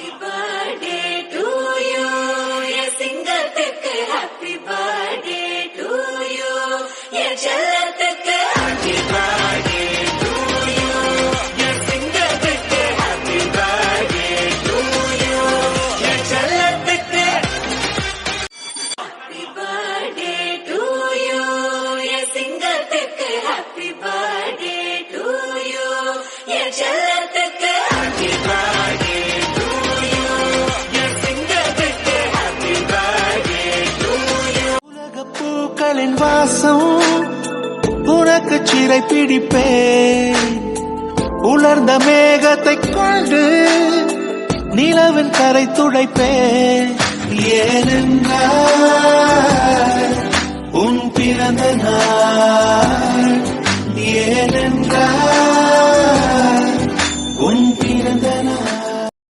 Happy birthday to you. என் சிங்கத்துக்கு happy birthday to you. என் செல்லத்துக்கு happy birthday to you. என் சிங்கத்துக்கு happy birthday to you. என் செல்லத்துக்கு happy birthday to you. என் சிங்கத்துக்கு happy birthday to you. என் செல்லத்துக்கு happy birthday to you. என் சிங்கத்துக்கு happy birthday to you. உலகப் பூக்களின் வாசம் உனக்கு சிறை பிடிப்பேன். உலர்ந்த மேகத்தைக் கொண்டு நிலவின் கரை துடைப்பேன். ஏனென்றால் உன் பிறந்த நாள், ஏனென்றால்